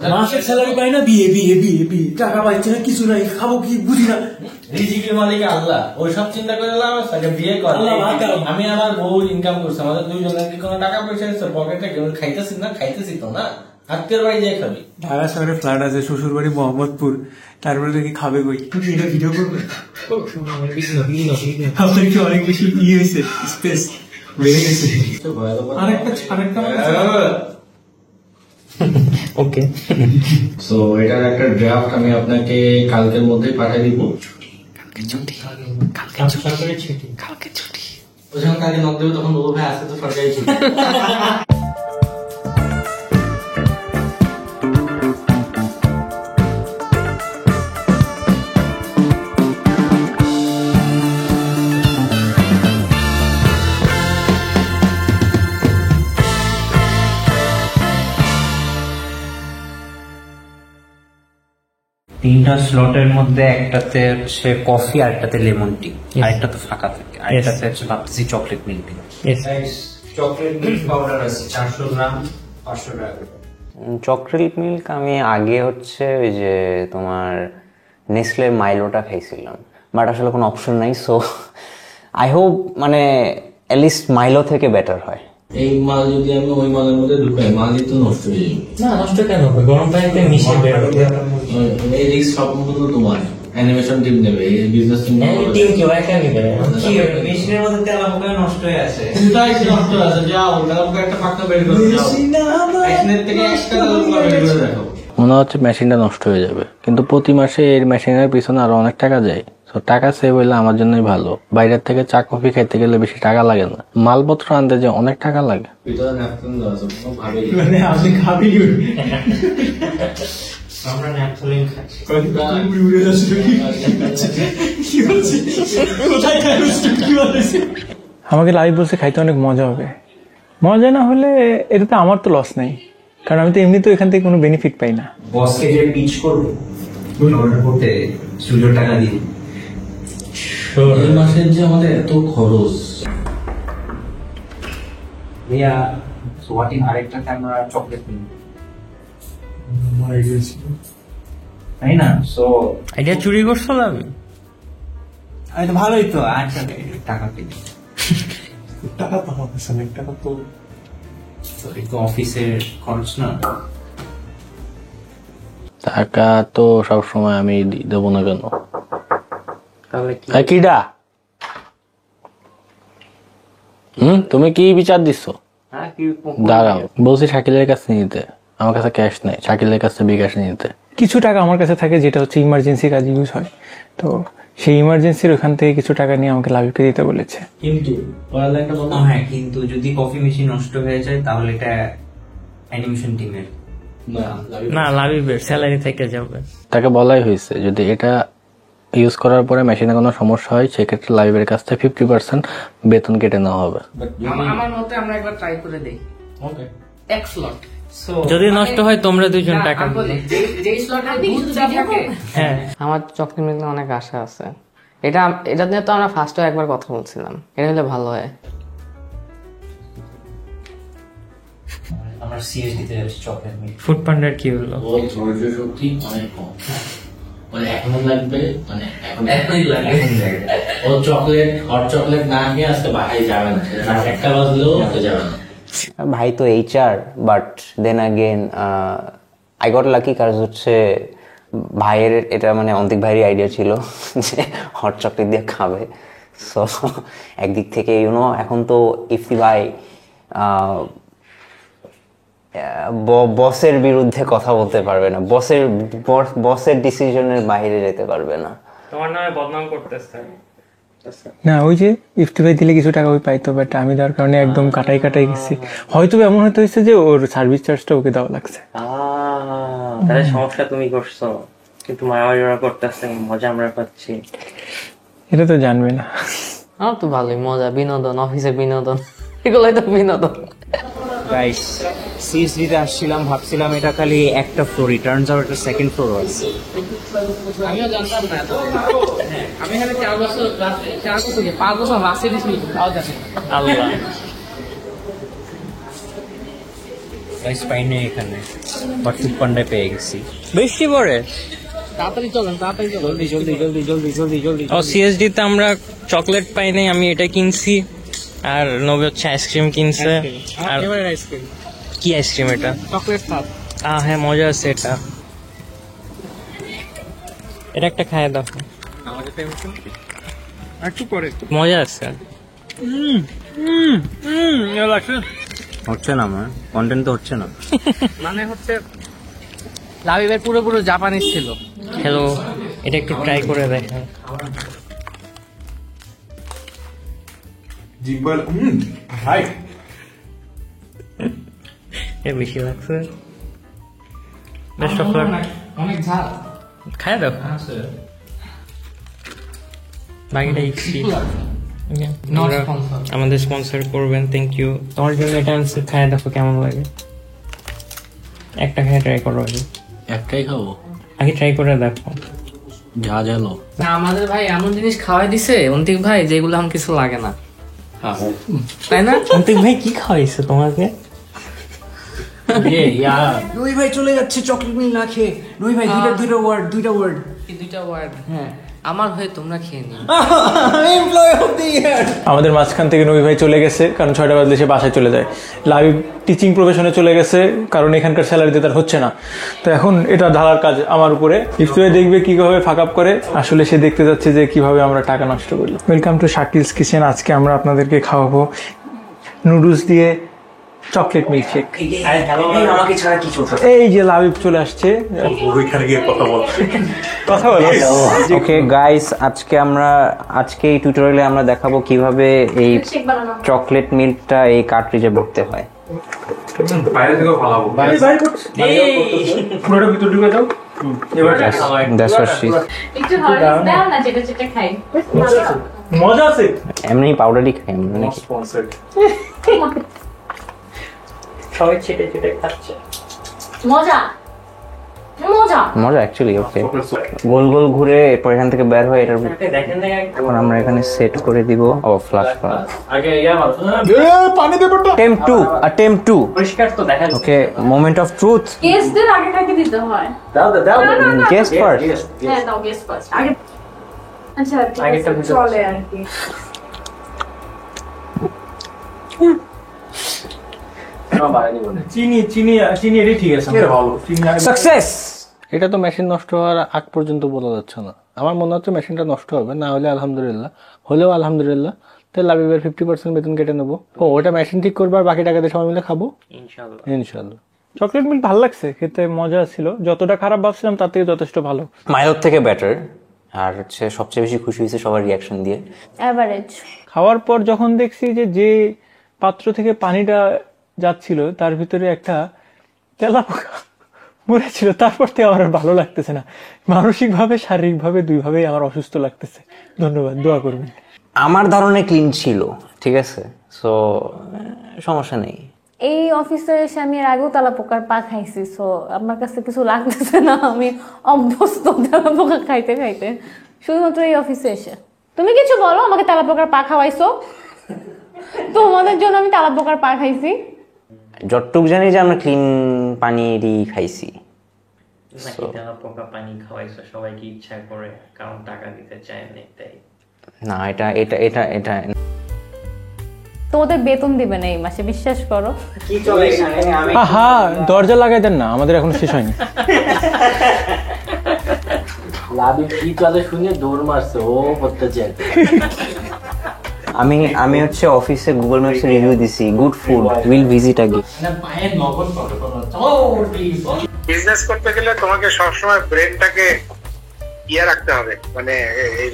মাসের স্যালারি পাই না, বিয়ে বিয়ে বিয়ে বিয়ে, টাকা পাইছে না, কিছু নাই, খাবো কি বুঝি না। রিজিকের মালিক আল্লাহ, ওই সব চিন্তা করে তাকে বিয়ে করে। আমি আমার বউ ইনকাম করছি, আমাদের দুইজনের কি কোনো টাকা পয়সা আছে পকেটে? কেউ খাইতেছি না, খাইতেছি তো না, আত্মীয় বাড়ি যাই খাবি। ঢাকা শহরে ফ্ল্যাট আছে, শ্বশুর বাড়ি মোহাম্মদপুর, তারপরে দেখি খাবে কই? এটা ভিডিও করবে? আপনার কি অনেক বেশি ইয়ে হয়েছে, স্পেস বেড়ে গেছে। আরেকটা ওকে, সো এটার একটা ড্রাফট আমি আপনাকে কালকের মধ্যেই পাঠিয়ে দিব। কালকে ছুটি ও যখন কালকে নক দেবে তখন বলবো ভাই আজকে তো সরকারি ছুটি। তিনটা স্লটের মধ্যে একটাতে হচ্ছে কফি, আর একটাতে লেমন টি, আর একটাতে ফাঁকা থাকে, আর একটাতে হচ্ছে ভাবতেছি chocolate milk. Chocolate milk powder আছে 400 গ্রাম 500 টাকা। চকলেট মিল্ক আমি আগে হচ্ছে ওই যে তোমার নেসলের মাইলোটা খাইছিলাম, বাট আসলে কোনো অপশন নাই, সো আই হোপ মানে অ্যাটলিস্ট মাইলো থেকে বেটার হয়। এই মাল যদি আমি ওই মালের মধ্যে ঢুকাই, মালই তো নষ্ট হয়ে যাবে। না, নষ্ট কেন হবে? গরম পানিতে মিশিয়ে বের হবে। এই রিস্ক সম্পূর্ণ তোমার, অ্যানিমেশন টিম নেবে, এই বিজনেস টিম নেবে। টিম কেউ একা নেবে না। কি মেশিনের মধ্যে তেল পোকা নষ্ট হয়ে আছে, তাই নষ্ট হয়ে আছে। যাও তেল পোকা একটা পাক্কা বের করে দাও, মেশিনের থেকে একটা তেল পোকা বের করে রাখো। মনে হচ্ছে মেশিনটা নষ্ট হয়ে যাবে, কিন্তু প্রতি মাসে এই মেশিনের পিছনে আরো অনেক টাকা যায়। তো টাকা সেভ হইলে আমার জন্যই ভালো। বাইরের থেকে চা কফি খাইতে গেলে বেশি টাকা লাগে না, মালপত্র আনতে যে অনেক টাকা লাগে। ভিতরে ন্যাপকিন দাও আছে, কোনো ভাবে মানে আপনি খাবি আমরা ন্যাপথলিন খাচ্ছি। আমাকে লাইভ বলছে খাইতে অনেক মজা হবে। মজা না হলে এটাতে আমার তো লস নাই, কারণ আমি তো এমনি তো এখান থেকে কোনো বেনিফিট পাই না। বসকে যে পিচ করবো অর্ডার করতে সুযোগ টাকা দিয়ে, এই মাসের যে আমাদের এত খরচ। ভাইয়া সোয়াটিং আরেকটাতে আমরা চকলেট নিই, তাই না? সো আইডিয়া চুরি করছো না? আমি তো ভালোই তো। আচ্ছা টাকা পেয়ে টাকা তো আমার কাছে নেই, টাকা তো একটু অফিসের খরচ না। টাকা তো সবসময় আমি দেবো না কেন? তাহলে কি কিডা তুমি কি বিচার দিচ্ছ? দাঁড়াও, বলছি শাকিলের কাছে নিতে, আমার কাছে ক্যাশ নেই, শাকিলের কাছে বিকাশ নিতে। কিছু টাকা আমার কাছে থাকে যেটা হচ্ছে ইমার্জেন্সি কাজে ইউজ হয়, তো সেই ইমার্জেন্সির ওখান থেকে কিছু টাকা নিয়ে আমাকে লাভিকে দিতে বলেছে। কিন্তু পড়ালেখাটা বন্ধ। হ্যাঁ, কিন্তু যদি কফি মেশিন নষ্ট হয়ে যায় তাহলে এটা অ্যানিমেশন টিমের না, লাভিবের স্যালারি থেকে যাবে। তাকে বলাই হয়েছে যদি এটা ইউজ করার পরে মেশিনে কোনো সমস্যা হয় সেক্ষেত্রে লাইভের কাছ থেকে 50% বেতন কেটে নেওয়া হবে। আমার মতে আমরা একবার ট্রাই করে দেই। ওকে, এক স্লট যদি নষ্ট হয় তোমরা দুজন টাকা দিবে। যেই স্লটে দুধ যা থাকে। হ্যাঁ, আমার চকলেট মিল্ক নিয়ে অনেক আশা আছে। এটা নিয়ে তো আমরা ফার্স্টে একবার কথা বলছিলাম, এটা হলে ভালো হয়। আমরা সিএসডি তে চকলেট মিল্ক। ফুড পান্ডার কি হলো? ওর ধৈর্য শক্তি অনেক কম, মানে এখনো লাগবে, মানে এখনই লাগে। ও চকলেট, হট চকলেট না খেয়ে আজকে বাসায় যাবে না, রাত 1টা বাজলেও যাবে না। ভাই তো HR, but then again I got lucky, কারণ হচ্ছে ভাইয়ের এটা মানে অন্তিক ভাইয়েরই আইডিয়া ছিল যে হট চকলেট দিয়ে খাবে। সো একদিক থেকে ইউনো এখন তো ইফতি ভাই বসের বিরুদ্ধে কথা বলতে পারবে না, বসের ডিসিশনের বাইরে যেতে পারবে না। তোমার নামে বদনাম করতেছে না, ওই যে ইফতি ভাই দিলে কিছু টাকা ওই পাইতো, বাট আমি দেওয়ার কারণে একদম কাটাই গেছি। হয়তো এমন হতে হয়েছে যে ওর সার্ভিস চার্জটা ওকে দেওয়া লাগছে। তাহলে সমস্যা তুমি করছো, কিন্তু মারামারি ওরা করতেছে, মজা আমরা পাচ্ছি। এটা তো জানবে না। আমার তো ভালোই মজা, বিনোদন, অফিসের বিনোদন, এগুলোই তো বিনোদন। গাইস, সিএসডি তে আসছিলাম, ভাবছিলাম এটা খালি একটা ফ্লোর, টার্নস আউট এটা সেকেন্ড ফ্লোর আছে। আমিও জানতাম না এত। আমি এখানে 4 বছর 5 বছর বাসে দিয়েছি, তাও জানি। আল্লাহ রাইস পাই না এখানে, বাট ফুড পান্ডায় পেয়ে গেছি। বৃষ্টি পড়ে। তাড়াতাড়ি চলেন, তাড়াতাড়ি চলেন, জলদি জলদি জলদি জলদি জলদি জলদি। ও সিএসডি তে আমরা চকলেট পাই নাই, আমি এটা কিনছি। আর নবী হচ্ছে আইসক্রিম কিনছে। আর আইসক্রিম, কি আইসক্রিম এটা? Chocolate cup. হ্যাঁ মজা আছে এটা। এটা একটা খায় দাও, আমাদের টাইম একটু পরে। মজা আছে। হচ্ছে না আমার কন্টেন্ট তো হচ্ছে না। মানে হচ্ছে লাবিবের পুরো পুরো জাপানিজ ছিল। হ্যালো, এটা একটু ট্রাই করে দেখেন। জিব্বাল হাই এর বেশি লাগছে। Best of luck. অনেক ঝাল। খায় দাও, বাকিটা ইচ্ছি। আমাদের স্পন্সর করবেন, থ্যাংক ইউ। তোমার জন্য এটা আনছি, খায় দেখো কেমন লাগে। একটা খায় ট্রাই করো আগে। একটাই খাবো, আগে ট্রাই করে দেখো। যা ঝালো। না আমাদের ভাই এমন জিনিস খাওয়াই দিছে অন্তিক ভাই যেগুলো এখন কিছু লাগে না, তাই না? অন্তিক ভাই কি খাওয়াইছে তোমাকে? নই ভাই চলে যাচ্ছে চকলেট মিল না খেয়ে। নই ভাই দুইটা ওয়ার্ড। এই দুইটা ওয়ার্ড, হ্যাঁ আমার হয়ে তোমরা খেয়ে নিও। Employee of the year. আমাদের মাঝখান থেকে নবী ভাই চলে গেছে, কারণ 6টা বাজলে সে বাসায় চলে যায়। লাইভ টিচিং প্রফেশনে চলে গেছে, কারণ এখানকার স্যালারি দিয়ে তার হচ্ছে না। তো এখন এটা ঢালার কাজ আমার উপরে। ইফতি ভাই দেখবে কিভাবে ফাঁক আপ করে, আসলে সে দেখতে যাচ্ছে যে কিভাবে আমরা টাকা নষ্ট করি। Welcome to Shakil's kitchen. আজকে আমরা আপনাদেরকে খাওয়াবো নুডলস দিয়ে চকলেট মিল্কশেক। আমাকে ছাড়া কি চলছে? এই যে লাবিব চলে আসছে, ওইখানে গিয়ে কথা বল। কথা বলো। ওকে গাইস, আজকে এই টিউটোরিয়ালে আমরা দেখাবো কিভাবে এই চকলেট মিল্কটা এই কার্ট্রিজে ভরতে হয়। বাইরে থেকে ভালো পুরোটা ভিতর ঢুকে দাও। এবার That's what she- একটু হরলিক্স দাও না, যেটা যেটা খাই। মজা আছে। এমনি পাউডারই খাই আমরা নাকি? সবাই ছেটে ছেটে খাচ্ছে। মজা মজা। মজা অ্যাকচুয়ালি। ওকে, গোল গোল ঘুরে এরপর এখান থেকে বের হয় এটার। দেখেন না এখন আমরা এখানে সেট করে দিব। ও ফ্লাশ করা। আগে ইয়া মারো। পানি দেবটা Attempt 2. পরিষ্কার তো দেখা যাচ্ছে। ওকে, মোমেন্ট অফ ট্রুথ। গেস্টদের আগে কাকে দিতে হয়? দাও দাও। না, না, না। Guess first. হ্যাঁ দাও, গেস্ট ফার্স্ট আগে। আচ্ছা ঠিক আগেরটা আছে, বুঝতে চলে আর কি। চিনি এটাই ঠিক আছে। ভালো সাকসেস। এটা তো মেশিন নষ্ট হওয়ার আগ পর্যন্ত বলা যাচ্ছে না। আমার মনে হচ্ছে মেশিনটা নষ্ট হবে, না হলে আলহামদুলিল্লাহ, হলেও আলহামদুলিল্লাহ। তাই লাবিবের 50% বেতন কেটে নেবো। ওটা মেশিন ঠিক করবো আর বাকি টাকা দিয়ে সবাই মিলে খাবো ইনশাআল্লাহ। ইনশাল্লাহ। চকলেট মিল্ক ভালো লাগছে, খেতে মজা ছিল। যতটা খারাপ ভাবছিলাম তার থেকে যথেষ্ট ভালো। মাইলোর থেকে বেটার। আর হচ্ছে সবচেয়ে বেশি খুশি হয়েছে সবার রিয়াকশন দিয়ে। এভারেজ। খাওয়ার পর যখন দেখছি যে পাত্র থেকে পানিটা যাচ্ছিল তার ভিতরে একটা তেলাপোকা মরে ছিল, তারপর থেকে আমার আর ভালো লাগতেছে না। মানসিকভাবে শারীরিকভাবে দুইভাবেই আমার অসুস্থ লাগতেছে। ধন্যবাদ, দোয়া করবেন। আমার ধারণায় ক্লিন ছিল, ঠিক আছে, সো সমস্যা নেই। এই অফিসে এসে আমি এর আগেও তেলাপোকার পা খাইছি, সো আমার কাছে কিছু লাগতেছে না। আমি অভ্যস্ত তেলাপোকা খাইতে খাইতে, শুধুমাত্র এই অফিসে এসে। তুমি কিছু বলো, আমাকে তেলাপোকার পা খাওয়াইছো, তোমাদের জন্য আমি তেলাপোকার পা খাইছি। যতটুক জানি যে আমরা ক্লিন পানিরই খাইছি। নাকি তেলাপোকা পানি খাওয়াইছো সবাইকে ইচ্ছা করে, কারণ টাকা দিতে চায় না তাই? না, এটা এটা এটা এটা তোমাদের বেতন দিবে না এই মাসে, বিশ্বাস করো। কি চলে এখানে? আমি আহা, দরজা লাগাই দেন না, আমাদের এখনো শেষ হয়নি। লাভি কি চলে শুনে দৌড় মারছে, ও করতে চায়। আমি হচ্ছে অফিসে গুগল ম্যাপস রিভিউ দিছি, গুড ফুড, উইল ভিজিট আগে। না পায়ের নগদ কত বিজনেস করতে গেলে তোমাকে সবসময় ব্রেনটাকে রাখতে হবে, মানে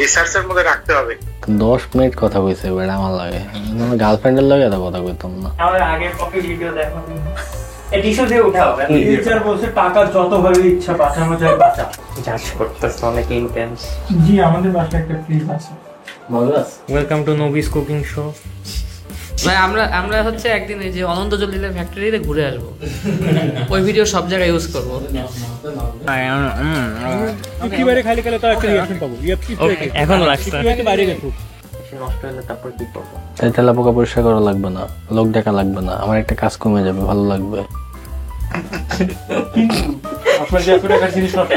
রিসার্চের মধ্যে রাখতে হবে। 10 মিনিট কথা কইছে বেড়া, আমার লাগে আমার গার্লফ্রেন্ডের লাগে এত কথা কইতাম না। আমার আগের কপি ভিডিও দেখো, এই টিস্যু দিয়ে উঠাও। টিচার বলছে টাকা যতভাবে ইচ্ছা বাঁচানো যায় বাঁচা। জাজ করতেছ অনেক ইন্টেন্স। জি, আমাদের বাসায় একটা ফ্রিজ আছে। Welcome to novice cooking show. ভাই আমরা হচ্ছে একদিন এই যে অনন্ত জলিলের ফ্যাক্টরিতে ঘুরে আসবো, ওই ভিডিও সব জায়গায় ইউজ করবো। এখন লাগছে নষ্ট হলে তারপর কি করবো? তাই তেলাপোকা পরিষ্কার করা লাগবে না, লোক দেখা লাগবে না, আমার একটা কাজ কমে যাবে, ভালো লাগবে। কিন্তু আপনার যে এত টাকার জিনিস নষ্ট